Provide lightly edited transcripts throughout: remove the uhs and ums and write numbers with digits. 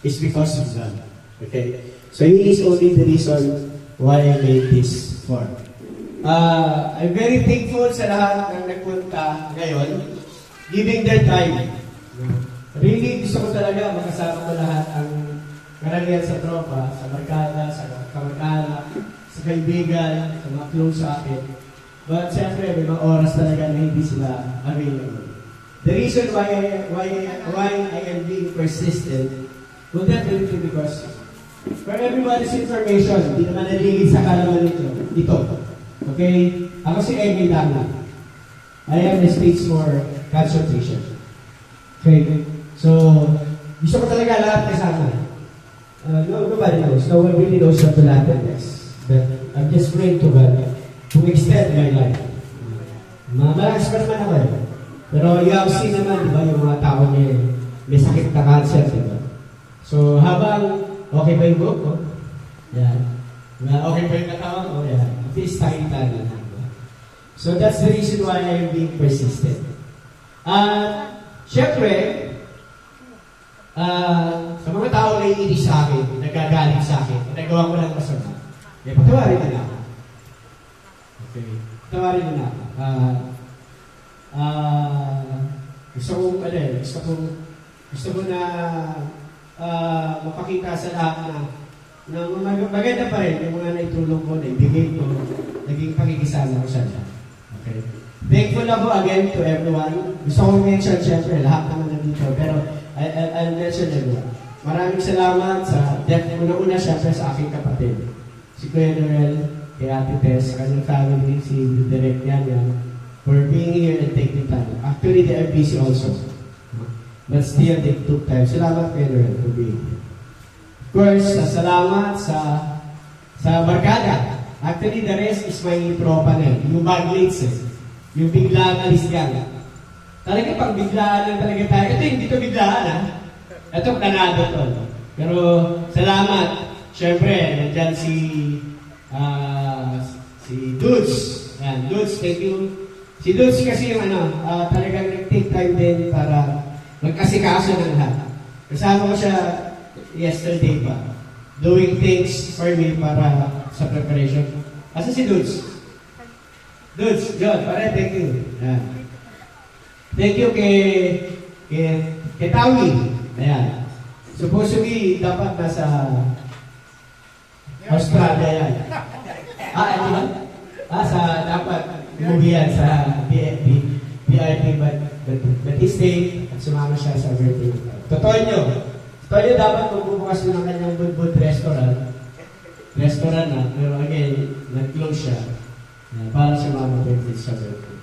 is because of God. Okay? So He is only the reason why I made this form. I'm very thankful sa lahat ng nagpunta ngayon, giving their time. Really, gusto ko talaga makasama ko lahat ang karamihan sa tropa, sa barkada, sa kamag-anak, sa kaibigan, sa mga close sa akin. But siyempre, may mga oras talaga na hindi sila available. The reason why I am being persistent will definitely because for everybody's information, hindi naman nalilid sa kalaman ito. Okay? Ako si Emil Dana. I am a stage 4 cancer patient. Okay? So, gusto ko talaga lahat kasama. Nobody knows. No one really knows what will happen next. But I'm just praying to God to extend my life. Malakas pa naman ako eh. Pero you have seen naman, di ba, yung mga tao may sakit na cancer, di ba? So, habang okay pa yung buhok ko, yan. Okay pa yung katawan ko, yan. At least tayo-tayo na. So, that's the reason why I'm being persistent. Siyempre, sa mga tao na iinis sa akin, nagagalit sa akin, nagawa ko lang masama, patawarin nila ako. Okay. Patawarin nila ako. Gusto ko na mapakita sa lahat na maganda pa rin yung mga naitulong ko, naibigay ko, naging pakikisama ko sa lahat. Okay. Thankful ako again to everyone. Gusto ko mention siyempre, lahat naman nandito, pero I'll mention everyone. Maraming salamat sa una siyempre sa aking kapatid. Si Kuya Noel, kay Ate Tess, sa kanyang family, si Direk Yan, for being here and taking time. Actually, they are busy also. But still, they took time. Salamat Kuya Noel for being here. Of course, salamat sa barkada. Actually, the rest is my tropa na yun. Yung baglates eh. Yung biglaan alis yan. Talaga pag biglaan lang talaga tayo. Ito hindi to biglaan ha. Ito planado to. Pero salamat. Siyempre, nandyan si Dudes. Yan, Dudes, thank you. Si Dudes kasi yung talagang nag-take time din para magkasikaso ng lahat. Kasama ko siya yesterday pa. Doing things for me para sa preparation. Asa si Dudes? Dudes, John, pare, thank you. Yan. Thank you kay Tawi. Ayan. Supposedly, dapat nasa Australia yan. Ano ba? Dapat umuwi yan sa PRP, but he stayed at sumama siya sa birthday. Totoo nyo, dapat magbubukas ng kanyang Budbud restaurant. Restaurant na, pero again, nag-close siya. Para sumama birthday sa birthday.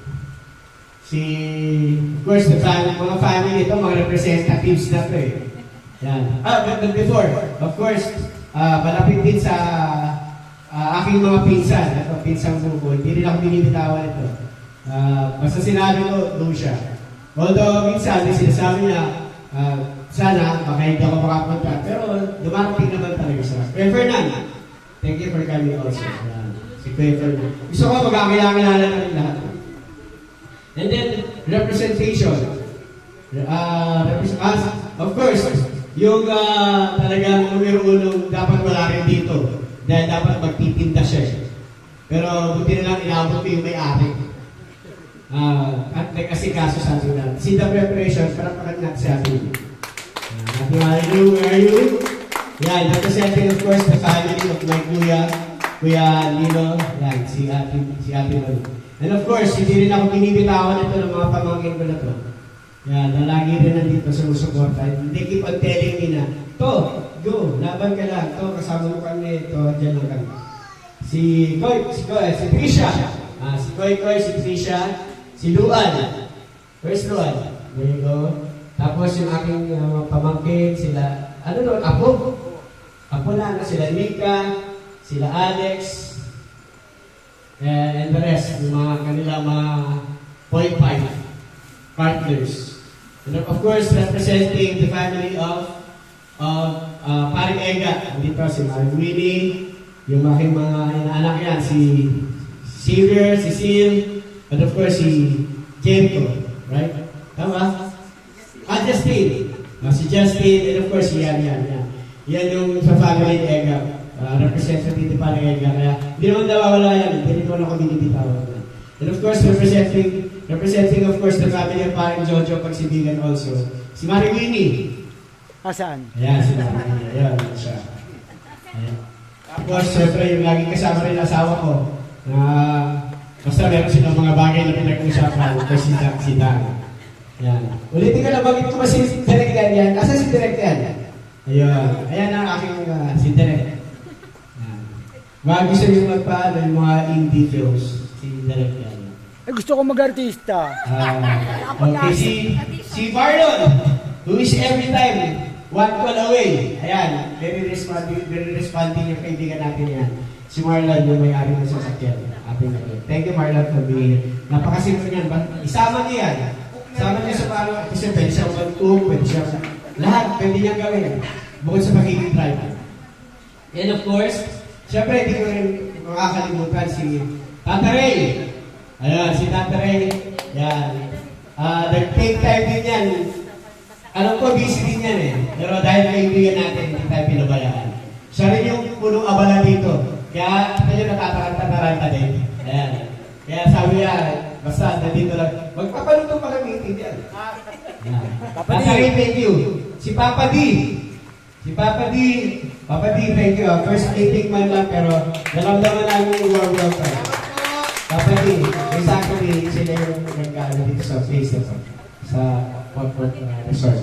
Of course, mga family ito, mga representatives na ito eh. Yan. But before, of course, malapit din sa aking mga pinsan. Ito, pinsang buko. Hindi rin ako binibitawan ito. Basta sinabi ko, doon siya. Although, minsan, sinasabi niya, sana, baka hindi ako makapunta. Pero, dumarating naman talaga siya. Kuya Fernand, thank you for coming also. Si Kuya Fernand. Gusto ko magkakilala na rin lahat. And then, representation. Of course, yung talagang numero 1 dapat wala rin dito. Dahil dapat magtitinda siya. Pero buti na lang inabot ko yung may-ari. At nag-asikaso sa atin natin. See the preparation, parang natin sa atin. Happy Hallelujah, where are you? Yan, representing of course the family of my Kuya Lino. Yan, si Ate Marie. And of course, hindi rin ako binibitawan ito ng mga pamangkin ko na ito. Yan, lagi rin nandito sumusuporta. They keep on telling me na, to, go, laban ka lang. To, kasama mo kami. To, dyan lang kami. Si Trisha. Si Koy, si Trisha. Si Luan. Where's Luan? There you go. Tapos yung aking pamangkin, sila, Apo? Apo na, sila Mika, sila Alex, and the rest, yung mga kanila mga 0.5 partners. And of course, representing the family of Paring Ega. Dito si Maring Winnie, yung aking mga inaanak yan, si Xavier, si Sil, and of course, si Jericho. Right? Tama? Justin. Si Justin, and of course, si Yan. Yan yung sa family ni Edgar. Representative pa ng Edgar. Kaya hindi naman nawawala yan. Hindi rin naman ako binibitawan. And of course, representing of course the family of Paring Jojo Pagsibigan also. Si Mari Winnie. Saan? Ayan, si Mari Winnie. Ayan, siya. Ayan. Tapos, syempre, yung laging kasama rin asawa ko na basta meron silang mga bagay na pinag-usapan kasi sida. Ayan. Ulitin ko na bagay ko ba si Direk yan? Asa si Direk yan? Ayun. Ayan ang aking si Direk. Mga gusto nyo magpaano yung mga indie films. Si Direk yan. Gusto ko mag-artista. Okay, si Marlon, who is every time one call away. Ayan, very responding yung kaibigan natin yan. Si Marlon, yung may-ari ng sasakyan. Thank you, Marlon, for being napakasimple yan. Isama niya yan. Isama niya sa paano, kasi pwede siya mag-cook, pwede siya lahat, pwede niyang gawin. Bukod sa pagiging driver. And of course, syempre, hindi ko rin makakalimutan si Tata Ray. Ayan, si Tata Ray. Yan. Nag-take time din yan. Alam ko, busy din yan eh. Pero dahil kaibigan natin, hindi tayo pinabayaan. Siya rin yung punong abala dito. Kaya, tayo natataranta din. Ayan. Kaya sabi niya, basta, nandito lang. Magpapaluto pa kami, hindi yan. Tata Ray, thank you. Si Papa D. Papa D, thank you. First meeting man lang, pero naramdaman namin yung welcome. Papa D, exactly, sila yung nag-ano dito sa place na sa Port Resort.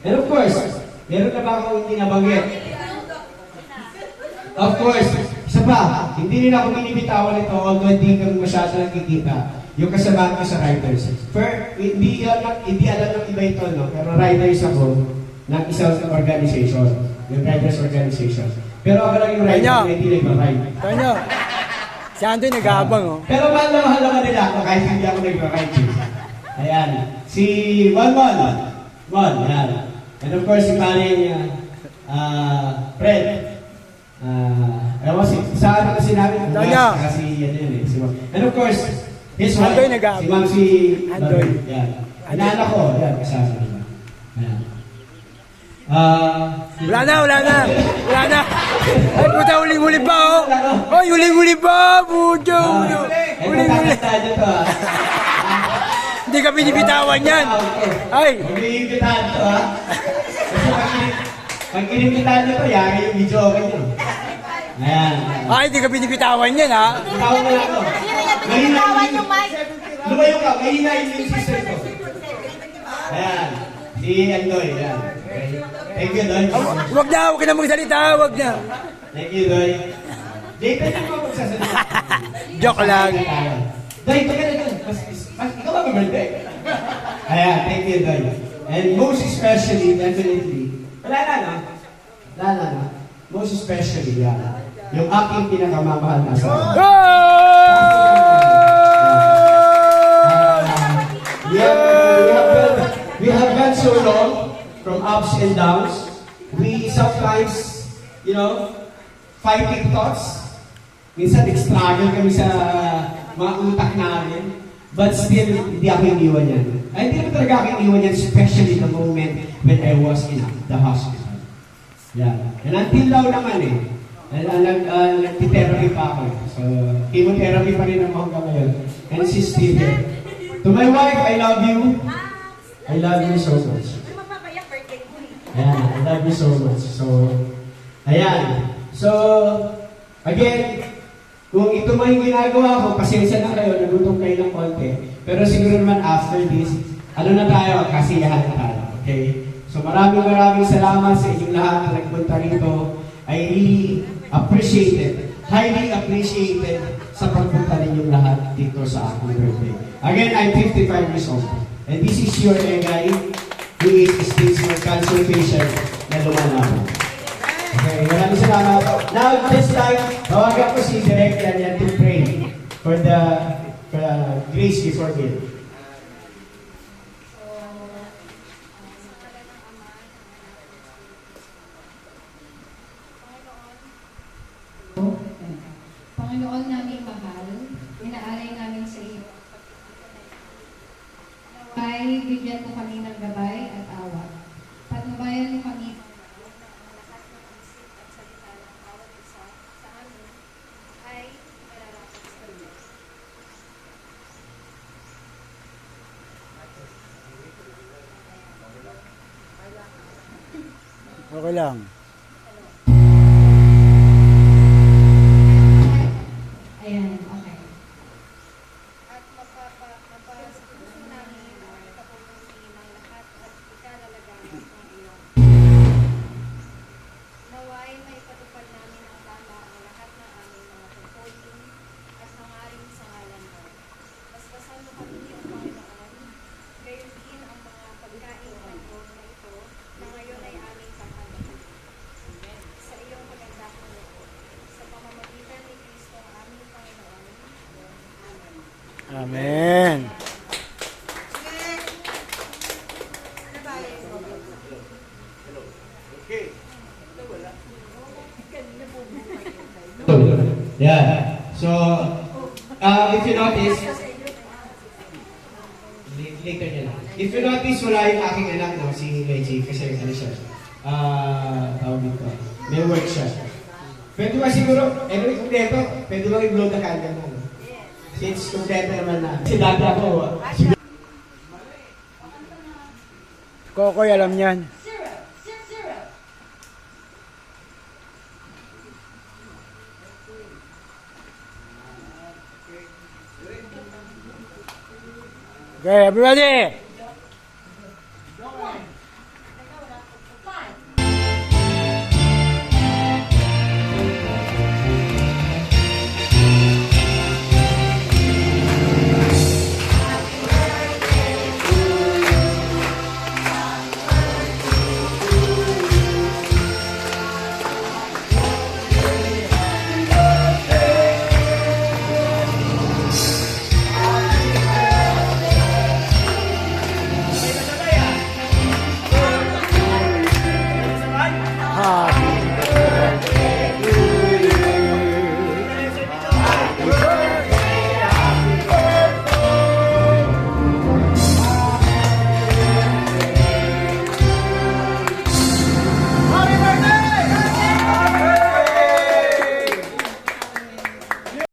And of course, meron na ba akong hindi nabanggit? Of course, isa pa, hindi nila ako binibitawan ito although hindi kami masyado nakikita. Yung kasama ko sa riders. Hindi alam ng iba ito, no? Pero riders ako ng isang organization. Yung riders organization. Pero ako lang yung rider na hindi nag-ride. Tonyo, si Andoy nag-aabang, oh. Pero mahal naman nila ako kahit hindi ako nag-ride. Ayan. Si Mon, yan. And of course, si Paring Fred. Ewan ko, saan ako sinabi? Kasi yan yun eh. Si Mon. And of course, his wife, si Ma'am si Andoy. Yan. Inaanak ko, yan, kasama nila. Ayan. Wala na. Ay, puta, huling-huli pa, oh. Ay, huling-huli pa, puto. Huling-huli. Hindi ka binibitawan yan. Ay. Binibitawan to, ha? Kasi pag inimbitawan nyo to, yari yung video okay nyo. Ayan. Ay, hindi ka binibitawan yan, ha? Bitawan mo lang to. Binibitawan yung mic. Lumayo ka, mahina yung sister ko. Ayan. Si Andoy, yan. Thank you, Doy. Huwag ka na magsalita, huwag na. Thank you, Doy. Jay, pwede mo magsasalita. Joke lang. Doy, ito ka na doon. Ikaw ba birthday? Ayan, thank you, Doy. And most especially, definitely, wala na. Most especially, yan. Yung aking pinakamamahal na sa we have gone so long from ups and downs. We sometimes, fighting thoughts. Minsan, struggle kami sa mga utak namin. But still, hindi ako iniwan yan. Ay, hindi naman talaga ako iniwan yan, especially the moment when I was in the hospital. Yeah. And until now naman eh. Nag-therapy pa ako. So, chemotherapy pa rin ang hanggang ngayon. And she's still here. To my wife, I love you. I love you so much. Ayan, I love you so much. So, ayan. So, again, kung ito man yung ginagawa ko, pasensya na kayo, nagutom kayo ng konti. Pero siguro naman after this, na tayo, kasiyahan na tayo. Okay? So, maraming salamat sa inyong lahat na nagpunta rito. I really appreciate it. Highly appreciated sa pagpunta ninyong lahat dito sa aking birthday. Again, I'm 55 years old. And this is your guy who is still for cancer patient na lumalaban. Okay, maraming salamat. Now, this time, tawagan ko si Direk yan to pray for the grace before meal. Panginoon naming mahal, inaalay namin sa iyo. Naway, bigyan mo kami ng gabay at awa. Patnubayan mo kami Okay lang. Ayan, okay. At mapapuso namin ang ikapupusin ng lahat at ikalalagaan ng iyong. Naway may patupad namin ang tama ang lahat ng aming mga tungkulin at hangarin sa ngalan mo. Basbasan mo kami o Panginoon, gayon din ang mga pagkain ng Diyos na ito na ngayon ay aming pagkakataon. Sa iyong magandang loob, sa pamamagitan ni Kristo ang aming Panginoon. Amen. Amen. Yeah. So, if you notice, later niya lang. If you notice, wala yung aking anak, no, si Meiji, kasi ano siya, tawag dito, may work siya. Pwede ba siguro, anyway, kumpleto, pwede ba i-blow the candle mo? No? Since kumpleto naman na. Si dati ako, siguro, Kokoy, alam yan. Okay, everybody!